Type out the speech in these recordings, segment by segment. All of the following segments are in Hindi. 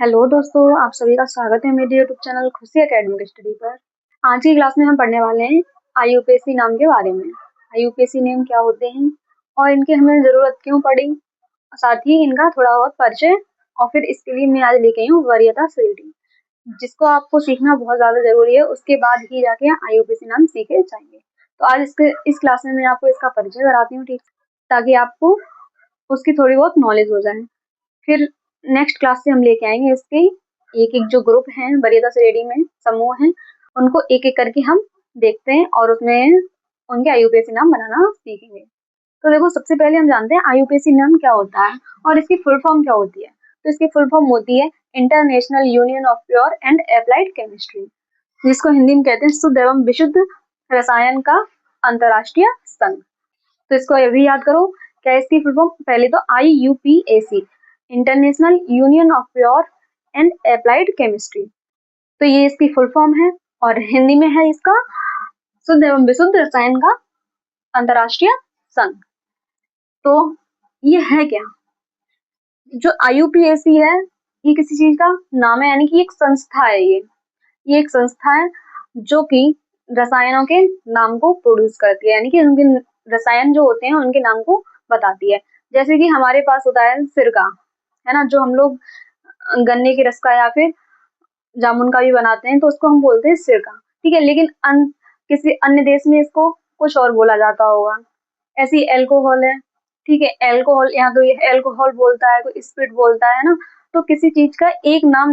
हेलो दोस्तों, आप सभी का स्वागत है मेरे यूट्यूब चैनल खुशी एकेडमिक स्टडी पर। आज की क्लास में हम पढ़ने वाले हैं आईयूपीएससी नाम के बारे में। आईयूपीएससी नेम क्या होते हैं और इनकी हमें ज़रूरत क्यों पड़ी, साथ ही इनका थोड़ा बहुत परिचय, और फिर इसके लिए मैं आज लेके आई हूँ वरीयता श्रेणी, जिसको आपको सीखना बहुत ज़्यादा ज़रूरी है। उसके बाद ही जाके आईयूपीएससी नाम सीखे जाएंगे। तो आज इस क्लास में मैं आपको इसका परिचय कराती हूँ, ठीक, ताकि आपको उसकी थोड़ी बहुत नॉलेज हो जाए। फिर नेक्स्ट क्लास से हम लेके आएंगे इसके एक एक जो ग्रुप हैं वरीयता श्रेणी में, समूह हैं, उनको एक एक करके हम देखते हैं और उसमें उनके आईयूपीएससी नाम बनाना सीखेंगे। तो देखो, सबसे पहले हम जानते हैं आईयूपीएससी नाम क्या होता है और इसकी फुल फॉर्म क्या होती है। तो इसकी फुल फॉर्म होती है international union of pure and applied chemistry, जिसको हिंदी में कहते हैं शुद्ध एवं विशुद्ध रसायन का अंतरराष्ट्रीय संघ। तो इसको ये भी याद करो, क्या इसकी फुल फॉर्म। पहले तो IUPAC, international union of pure and applied chemistry, तो ये इसकी फुल फॉर्म है। और हिंदी में है इसका शुद्ध एवं विशुद्ध रसायन का अंतरराष्ट्रीय संघ। तो ये है क्या, जो आईयूपीएसी है ये किसी चीज का नाम है, यानी कि एक संस्था है। ये एक संस्था है जो कि रसायनों के नाम को प्रोड्यूस करती है, यानी कि उनके रसायन जो होते हैं उनके नाम को बताती है। जैसे कि हमारे पास होता है सिरका, है ना, जो हम लोग गन्ने के रस का या फिर जामुन का भी बनाते हैं, तो उसको हम बोलते हैं सिरका, ठीक है। लेकिन किसी अन्य देश में इसको कुछ और बोला जाता होगा। ऐसी अल्कोहल है, ठीक है, अल्कोहल, यहाँ तो ये अल्कोहल बोलता है, कोई स्पिरिट बोलता है ना। तो किसी चीज का एक नाम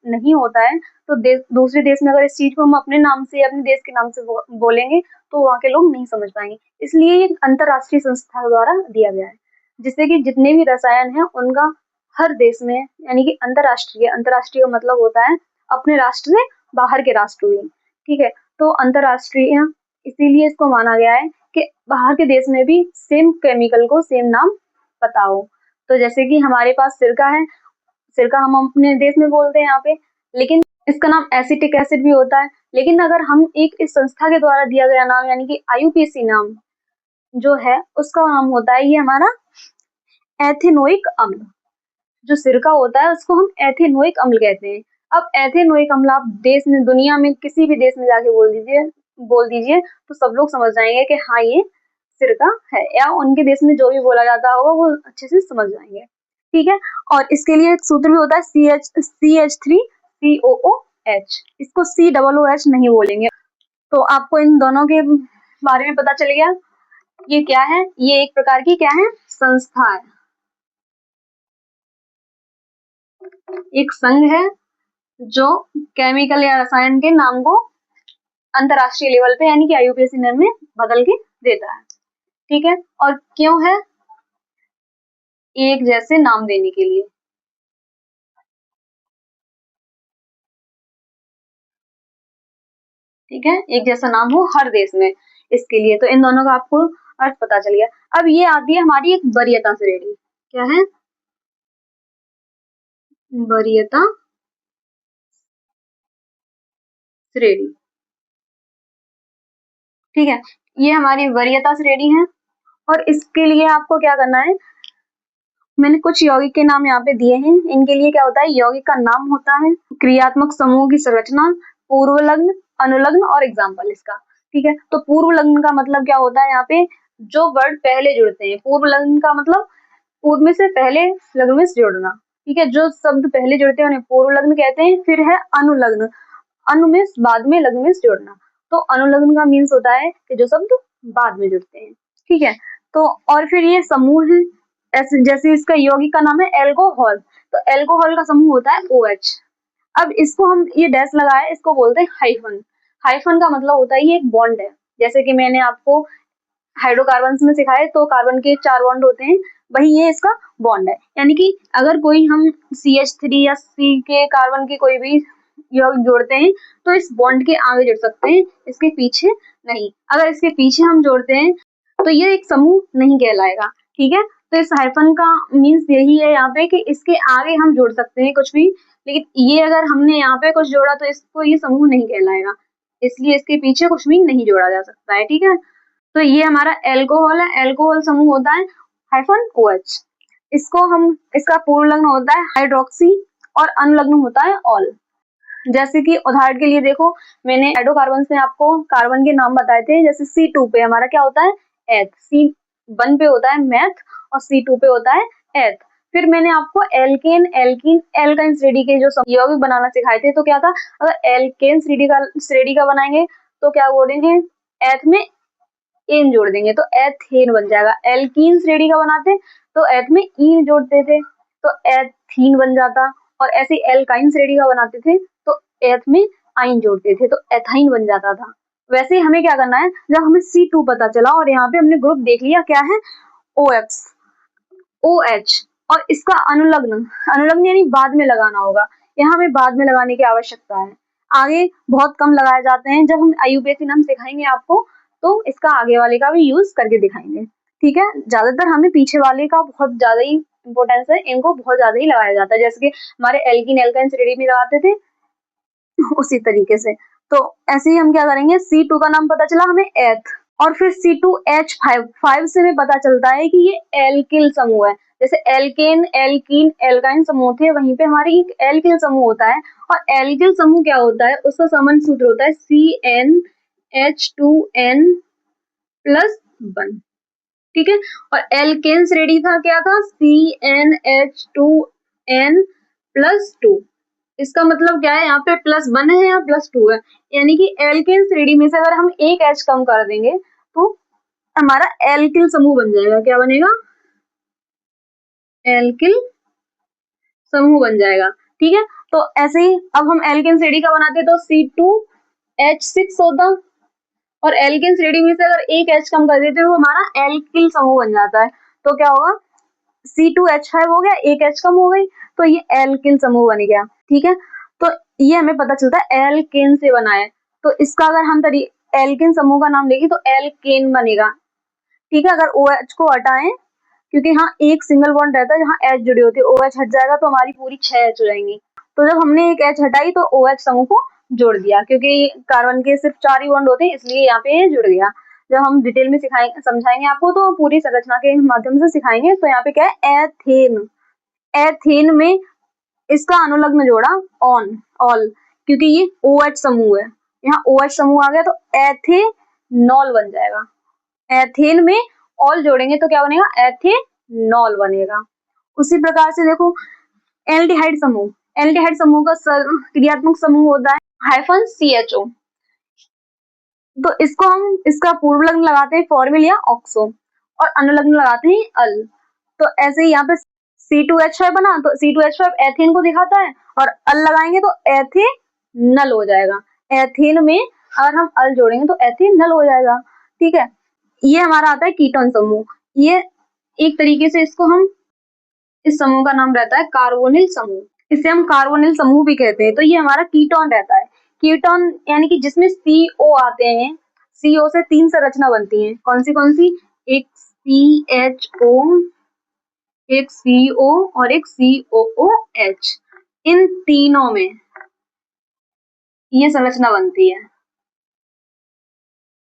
नहीं होता है, तो दूसरे देश में अगर इस चीज को हम अपने नाम से, अपने देश के नाम से बोलेंगे तो वहाँ के लोग नहीं समझ पाएंगे। इसलिए ये अंतरराष्ट्रीय संस्था द्वारा दिया गया है, जिससे कि जितने भी रसायन हैं उनका हर देश में, यानी कि अंतरराष्ट्रीय, अंतरराष्ट्रीय का मतलब होता है अपने राष्ट्र से बाहर के राष्ट्र हुए, ठीक है। तो अंतरराष्ट्रीय इसीलिए इसको माना गया है कि बाहर के देश में भी सेम केमिकल को सेम नाम पता हो। तो जैसे कि हमारे पास सिरका है, सिरका हम अपने देश में बोलते हैं यहाँ पे, लेकिन इसका नाम एसिटिक एसिड भी होता है। लेकिन अगर हम एक इस संस्था के द्वारा दिया गया नाम, यानी कि आईयूपीएसी नाम जो है, उसका नाम होता है ये हमारा एथेनोइक अम्ल। जो सिरका होता है उसको हम एथेनोइक अम्ल कहते हैं। अब एथेनोइक अम्ल आप देश में, दुनिया में किसी भी देश में जाके बोल दीजिए तो सब लोग समझ जाएंगे कि हाँ ये सिरका है, या उनके देश में जो भी बोला जाता होगा वो अच्छे से समझ जाएंगे, ठीक है। और इसके लिए एक सूत्र भी होता है CH3COOH, इसको COOH नहीं बोलेंगे। तो आपको इन दोनों के बारे में पता चल गया। ये क्या है, ये एक प्रकार की क्या है, संस्था है, एक संघ है जो केमिकल या रसायन के नाम को अंतरराष्ट्रीय लेवल पे, यानी कि आईयूपीएसी नेम में बदल के देता है, ठीक है। और क्यों है, एक जैसे नाम देने के लिए, ठीक है, एक जैसा नाम हो हर देश में, इसके लिए। तो इन दोनों का आपको अर्थ पता चल गया। अब ये आती है हमारी एक वरीयता श्रेणी, क्या है, वरीयता श्रेणी, ठीक है। ये हमारी वरीयता श्रेणी है और इसके लिए आपको क्या करना है, मैंने कुछ यौगिक के नाम यहाँ पे दिए हैं। इनके लिए क्या होता है, यौगिक का नाम होता है, क्रियात्मक समूह की संरचना, पूर्व लग्न, अनुलग्न और एग्जाम्पल इसका, ठीक है। तो पूर्व लग्न का मतलब क्या होता है, यहाँ पे जो वर्ड पहले जुड़ते हैं। पूर्व लग्न का मतलब पूर्व में से पहले, लग्न में से जोड़ना, ठीक है। जो शब्द पहले जुड़ते हैं उन्हें पूर्व लग्न कहते हैं। फिर है अनुलग्न, अनु में बाद में, लग्न में जोड़ना। तो अनुलग्न का मीन्स होता है कि जो शब्द बाद में जुड़ते हैं, ठीक है। तो और फिर ये समूह है, ऐसे जैसे इसका यौगिक का नाम है एल्कोहल, तो एल्कोहल का समूह होता है OH। अब इसको हम ये डैश लगाए, इसको बोलते हैं हाइफन। हाइफन का मतलब होता है ये एक बॉन्ड है, जैसे कि मैंने आपको हाइड्रोकार्बन में सिखाए तो कार्बन के 4 बॉन्ड होते हैं, वही ये इसका बॉन्ड है। यानी कि अगर कोई हम CH3 या C के कार्बन के कोई भी यौगिक जोड़ते हैं तो इस बॉन्ड के आगे जोड़ सकते हैं, इसके पीछे नहीं। अगर इसके पीछे हम जोड़ते हैं तो ये एक समूह नहीं कहलाएगा, ठीक है। तो इस हाइफन का मीन्स यही है यहाँ पे कि इसके आगे हम जोड़ सकते हैं कुछ भी, लेकिन ये अगर हमने यहाँ पे कुछ जोड़ा तो इसको ये समूह नहीं कहलाएगा, इसलिए इसके पीछे कुछ भी नहीं जोड़ा जा सकता है, ठीक है। तो ये हमारा एल्कोहल है, एल्कोहल समूह होता है हाइफन OH। इसको हम, इसका पूर्ण लग्न होता है हाइड्रोक्सी और अनुलग्न होता है ऑल। जैसे कि उदाहरण के लिए देखो, मैंने हाइड्रोकार्बन में आपको कार्बन के नाम बताए थे। जैसे C2 पे हमारा क्या होता है, एथ। C1 पे होता है मेथ और C2 पे होता है एथ। फिर मैंने आपको एल्केन, एल्कीन, एल्काइन श्रेणी के जो यौगिक बनाना सिखाए थे, तो क्या था, अगर एल्केन श्रेणी का बनाएंगे तो क्या बोलेंगे, एथ में एन जोड़ देंगे तो एथेन बन जाएगा। एल्कीन श्रेणी का बनाते तो एथ में ईन जोड़ते थे तो एथीन बन जाता। और ऐसे एल्काइन श्रेणी का बनाते थे तो एथ में आइन जोड़ते थे तो एथाइन बन जाता था। वैसे ही हमें क्या करना है, जब हमें C2 पता चला और यहाँ पे हमने ग्रुप देख लिया क्या है, OX, OH, और इसका अनुलग्न, अनुलग्न यानी बाद में लगाना होगा। यहाँ हमें बाद में लगाने की आवश्यकता है, आगे बहुत कम लगाए जाते हैं। जब हम IUPAC नाम सिखाएंगे आपको तो इसका आगे वाले का भी यूज करके दिखाएंगे। ठीक है, ज्यादातर हमें पीछे वाले का बहुत ज्यादा ही इंपॉर्टेंस है, इनको बहुत ज्यादा ही लगाया जाता है, जैसे कि हमारे एल्कीन एल्काइन श्रेणी में लगाते थे उसी तरीके से। तो ऐसे ही हम क्या करेंगे, C2 का नाम पता चला हमें एथ, और फिर C2H5, 5 से हमें पता चलता है कि ये एल्किल समूह है। जैसे एल्केन, एल्कीन, एल्काइन समूह थे, वहीं पे हमारे एक एल्किल समूह होता है। और एल्किल समूह क्या होता है, उसका समान सूत्र होता है CnH2n+1। ठीक है, और एल्केन श्रेणी था क्या था, CnH2n+2। इसका मतलब क्या है, यहाँ पे +1 है या +2 है, यानी कि एल्केन श्रेणी में से अगर हम एक H कम कर देंगे तो हमारा एल्किल समूह बन जाएगा। क्या बनेगा, एल्किल समूह बन जाएगा। ठीक है, तो ऐसे ही अब हम एल्केन श्रेणी का बनाते तो C2H6 होता, और एल्केन श्रेणी में से अगर एक H कम कर देते तो हमारा एल्किल समूह बन जाता है। तो क्या होगा, C2H5 हो गया, एक H कम हो गई तो ये एल्किल समूह बन गया। ठीक है, तो ये हमें पता चलता है एल्केन से बना है। तो इसका अगर हम एल्केन समूह का नाम लेंगे तो एल्केन बनेगा। ठीक है, अगर OH को हटाएं, क्योंकि हाँ एक सिंगल बॉन्ड रहता है जहाँ H जुड़ी होती है, OH हट जाएगा तो हमारी पूरी 6 H हो जाएंगी। तो जब हमने एक H हटाई तो OH समूह को जोड़ दिया, क्योंकि कार्बन के सिर्फ 4 ही बॉन्ड होते हैं, इसलिए यहाँ पे जुड़ गया। जब हम डिटेल में समझाएंगे आपको तो पूरी संरचना के माध्यम से सिखाएंगे। तो यहाँ पे क्या है, एथेन। एथेन में इसका अनुलग्न जोड़ा ऑन, ऑल, क्योंकि ये OH समूह है, यहाँ OH समूह आ गया तो एथेनॉल बन जाएगा। एथेन में ऑल जोड़ेंगे तो क्या बनेगा, एथेनॉल बनेगा। उसी प्रकार से देखो एल्डिहाइड समूह, एल्डिहाइड समूह का क्रियात्मक समूह होता है -CHO। तो इसको हम इसका पूर्व लग्न लगाते हैं फॉर्मिल या ऑक्सो, और अनुलग्न लगाते हैं अल। तो ऐसे ही यहाँ पे C2H5 बना तो C2H5 एथेन को दिखाता है, और अल लगाएंगे तो एथेनल हो जाएगा। एथेन में अगर हम अल जोड़ेंगे तो एथेनल हो जाएगा। ठीक है, ये हमारा आता है कीटोन समूह। ये एक तरीके से इसको हम, इस समूह का नाम रहता है कार्बोनिल समूह, इसे हम कार्बोनिल समूह भी कहते हैं। तो ये हमारा कीटोन रहता है। कीटोन यानी कि जिसमें CO आते हैं, CO से 3 संरचना बनती है। कौन सी, एक CHO, एक CO और एक COOH। इन तीनों में ये संरचना बनती है।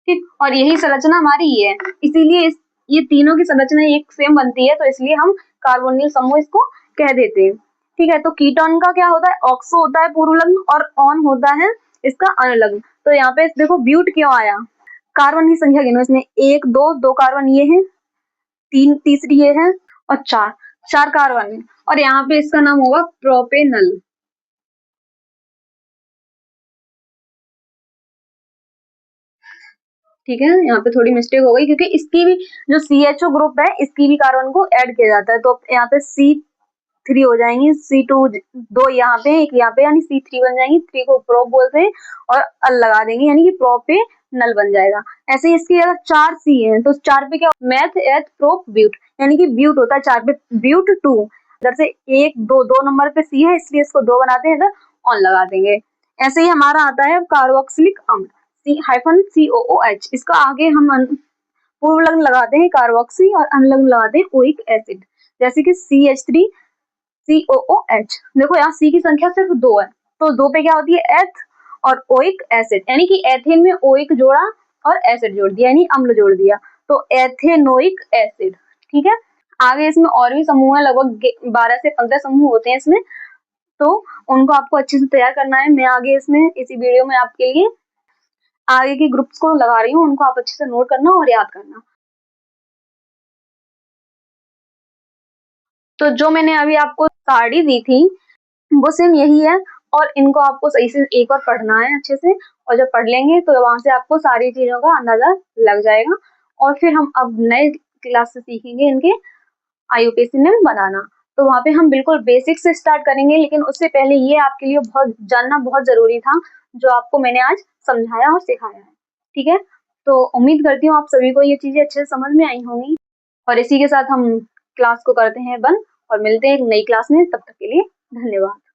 ठीक, और यही संरचना हमारी ये है, इसीलिए ये तीनों की संरचना एक सेम बनती है, तो इसलिए हम कार्बोनिल समूह इसको कह देते हैं। ठीक है, तो कीटोन का क्या होता है, ऑक्सो होता है पूर्व लग्न और ऑन होता है इसका अनुलग्न। तो यहाँ पे देखो ब्यूट क्यों आया, कार्बन की संख्या गिनो, इसमें 1 2 2 कार्बन ये है, 3 तीसरी ये है, और 4 कार्बन है, और यहाँ पे इसका नाम होगा प्रोपेनल। ठीक है, यहाँ पे थोड़ी मिस्टेक हो गई, क्योंकि इसकी भी जो CHO ग्रुप है इसकी भी कार्बन को ऐड किया जाता है। तो यहाँ पे C3 हो जाएंगी, C2 2 यहाँ पे, एक यहाँ पे, यानी C3 बन जाएंगी। 3 को प्रोप बोलते हैं और अल लगा देंगे, यानी कि प्रोपेनल बन जाएगा। ऐसे ही इसकी अगर 4 C है तो 4 पे क्या, मेथ एथ प्रोप ब्यूट, यानी कि ब्यूट होता है 4 पे, ब्यूट 2। इधर से 1 2 2 नंबर पे C है, इसलिए इसको 2 बनाते हैं, इधर ऑन लगा देंगे। ऐसे ही हमारा आता है कार्बोक्सिलिक अम्ल, C-COOH। इसका आगे हम पूर्व लग्न लगाते हैं कार्बोक्सी और अनुलग्न लगाते हैं ओइक एसिड, जैसे कि CH3 COOH। देखो यहाँ C की संख्या सिर्फ 2 है, तो 2 पे क्या होती है, एथ और ओइक एसिड, यानी कि एथेन में ओइक जोड़ा और एसिड जोड़ दिया, यानी अम्ल जोड़ दिया, तो एथेनोइक एसिड। ठीक है, आगे इसमें और भी समूह है, लगभग 12 से 15 समूह होते हैं इसमें। तो उनको आपको अच्छे से तैयार करना है। मैं आगे इसमें इसी वीडियो में आपके लिए आगे के ग्रुप्स को लगा रही हूँ, उनको आप अच्छे से नोट करना और याद करना। तो जो मैंने अभी आपको साड़ी दी थी वो सेम यही है, और इनको आपको सही से एक बार पढ़ना है अच्छे से, और जब पढ़ लेंगे तो वहां से आपको सारी चीजों का अंदाजा लग जाएगा। और फिर हम अब नए क्लास से सीखेंगे इनके आईयूपीएसी में बनाना। तो वहाँ पे हम बिल्कुल बेसिक से स्टार्ट करेंगे, लेकिन उससे पहले ये आपके लिए बहुत जानना बहुत जरूरी था जो आपको मैंने आज समझाया और सिखाया है। ठीक है, तो उम्मीद करती हूँ आप सभी को ये चीजें अच्छे से समझ में आई होंगी। और इसी के साथ हम क्लास को करते हैं बंद और मिलते हैं एक नई क्लास में। तब तक के लिए धन्यवाद।